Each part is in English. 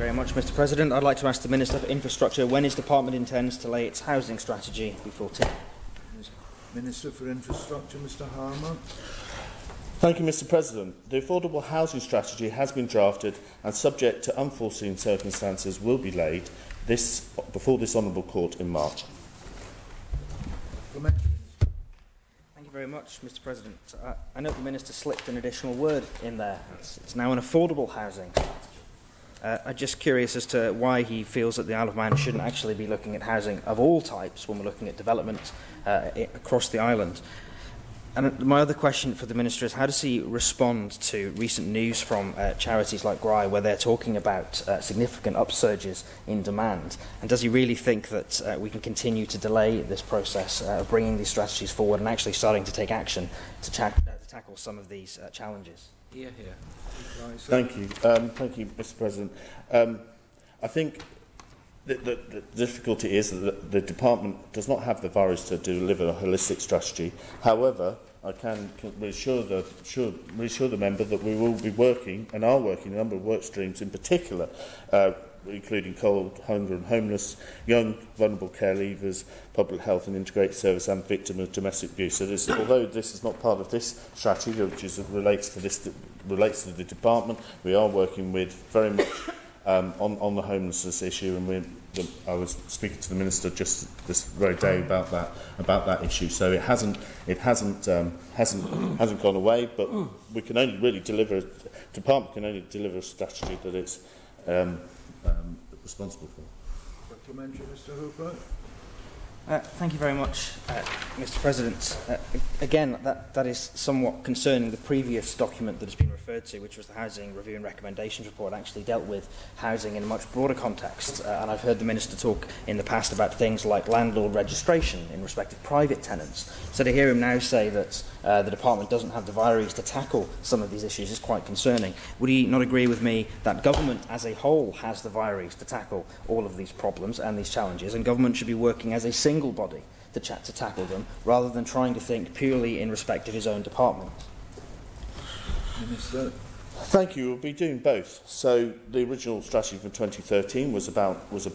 very much, Mr. President. I'd like to ask the Minister for Infrastructure when his department intends to lay its housing strategy before Tynwald. Minister for Infrastructure, Mr. Harmer. Thank you, Mr. President. The affordable housing strategy has been drafted and, subject to unforeseen circumstances, will be laid before this honourable court in March. Thank you very much, Mr. President. I note the Minister slipped an additional word in there. It's now an affordable housing. I'm just curious as to why he feels that the Isle of Man shouldn't actually be looking at housing of all types when we're looking at development across the island. And my other question for the Minister is, how does he respond to recent news from charities like GRI where they're talking about significant upsurges in demand? And does he really think that we can continue to delay this process of bringing these strategies forward and actually starting to take action to tackle some of these challenges? Here. Thank you. Thank you, Mr. President. I think the difficulty is that the department does not have the virus to deliver a holistic strategy. However, I can reassure the member that we will be working and are working a number of work streams, in particular, including cold, hunger and homeless, young, vulnerable care leavers, public health and integrated service, and victims of domestic abuse. So although this is not part of this strategy, which relates to the department, we are working with very much on the homelessness issue, and I was speaking to the Minister just this very day about that issue. So it hasn't gone away, but we can only really deliver. The department can only deliver a strategy that it's responsible for. Supplementary, Mr. Hooper. Thank you very much, Mr. President. Again, that is somewhat concerning. The previous document that has been referred to, which was the Housing Review and Recommendations Report, actually dealt with housing in a much broader context. And I've heard the Minister talk in the past about things like landlord registration in respect of private tenants. So to hear him now say that the department doesn't have the vires to tackle some of these issues is quite concerning. Would he not agree with me that government as a whole has the vires to tackle all of these problems and these challenges, and government should be working as a single body to tackle them, rather than trying to think purely in respect of his own department? Minister. Thank you. We'll be doing both. So the original strategy from 2013 was about the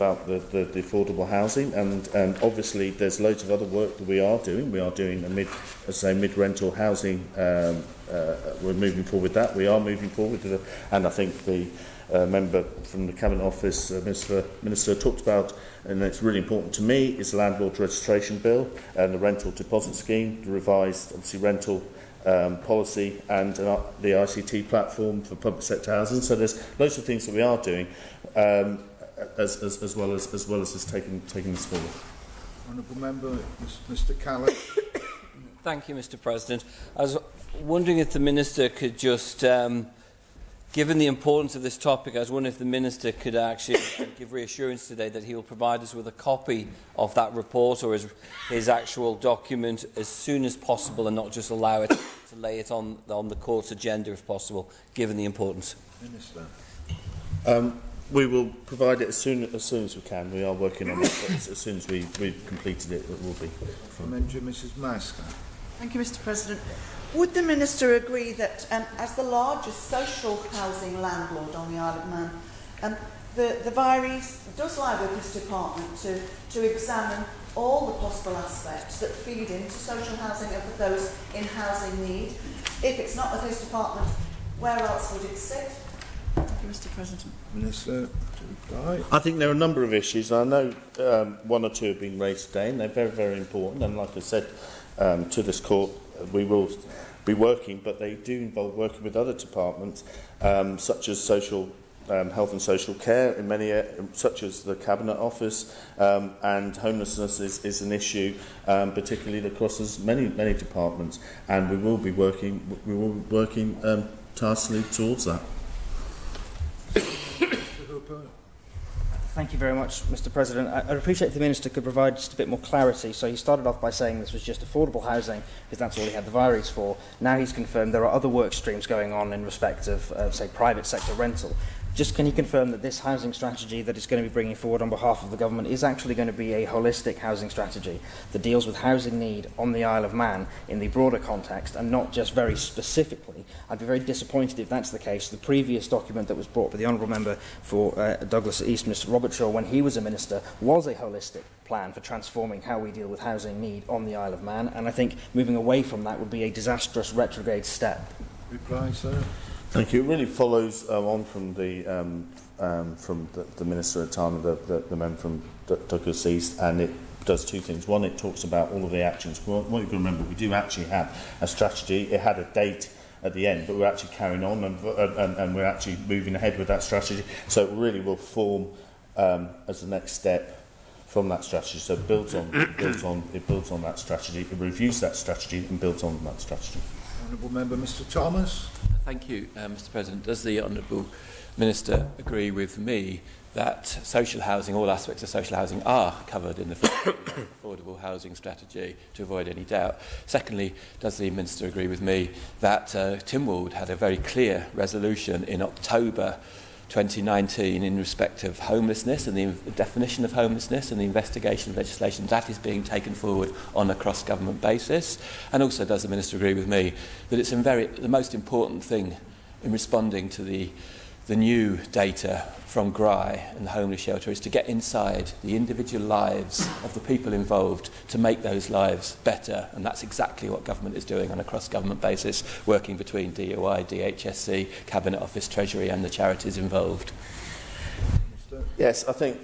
affordable housing, and obviously there's loads of other work that we are doing. We are doing a mid-rental housing. We're moving forward with that. We are moving forward with it, and I think the member from the Cabinet Office, Minister, talked about, and it's really important to me, is the Landlord Registration Bill and the Rental Deposit Scheme, the revised, obviously, rental policy, and the ICT platform for public sector housing. So there's loads of things that we are doing, as well as just taking this forward. Honourable Member, Mr. Callan. Thank you, Mr. President. I was wondering if the Minister could just, given the importance of this topic, I was wondering if the Minister could actually give reassurance today that he will provide us with a copy of that report or his actual document as soon as possible, and not just allow it to lay it on the court's agenda if possible, given the importance. Minister. We will provide it as soon as we can. We are working on it, but as soon as we've completed it, it will be. Mrs. Masker. Thank you, Mr. President. Would the Minister agree that, as the largest social housing landlord on the Isle of Man, the Vires does lie with this department to examine all the possible aspects that feed into social housing of those in housing need? If it's not with his department, where else would it sit? Thank you, Mr. President. Minister, I think there are a number of issues. I know one or two have been raised today, and they're very, very important. And like I said to this court, we will be working, but they do involve working with other departments, such as social health and social care, in many such as the Cabinet Office, and homelessness is an issue, particularly that crosses many departments, and we will be working tirelessly towards that. Thank you very much, Mr. President. I'd appreciate if the Minister could provide just a bit more clarity. So he started off by saying this was just affordable housing, because that's all he had the vires for. Now he's confirmed there are other work streams going on in respect of, say, private sector rental. Just can you confirm that this housing strategy that it's going to be bringing forward on behalf of the government is actually going to be a holistic housing strategy that deals with housing need on the Isle of Man in the broader context and not just very specifically? I'd be very disappointed if that's the case. The previous document that was brought by the Honourable Member for Douglas East, Mr Robert Shaw, when he was a minister, was a holistic plan for transforming how we deal with housing need on the Isle of Man, and I think moving away from that would be a disastrous retrograde step. Reply, sir. Thank you. It really follows on from the Minister at the time, the member from Douglas East, and it does two things. One, it talks about all of the actions. What you've got to remember, we do actually have a strategy. It had a date at the end, but we're actually carrying on and we're actually moving ahead with that strategy. So it really will form as the next step from that strategy. So it builds on that strategy, it reviews that strategy and builds on that strategy. Honourable Member Mr Thomas. Thank you, Mr President. Does the Honourable Minister agree with me that social housing, all aspects of social housing, are covered in the affordable housing strategy, to avoid any doubt? Secondly, does the Minister agree with me that Tynwald had a very clear resolution in October 2019 in respect of homelessness and the definition of homelessness and the investigation of legislation that is being taken forward on a cross-government basis? And also, does the Minister agree with me that it's the most important thing in responding to the new data from GRI and the homeless shelter is to get inside the individual lives of the people involved to make those lives better, and that's exactly what government is doing on a cross-government basis, working between DOI, DHSC, Cabinet Office, Treasury and the charities involved. Yes, I think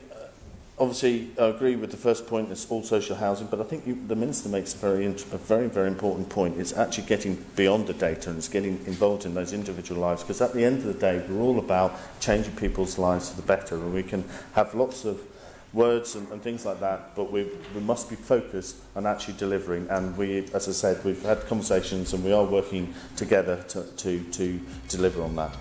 obviously I agree with the first point, it's all social housing, but I think the Minister makes a very important point. It's actually getting beyond the data and it's getting involved in those individual lives, because at the end of the day we're all about changing people's lives for the better, and we can have lots of words and things like that, but we must be focused on actually delivering, and we, as I said, we've had conversations and we are working together to deliver on that.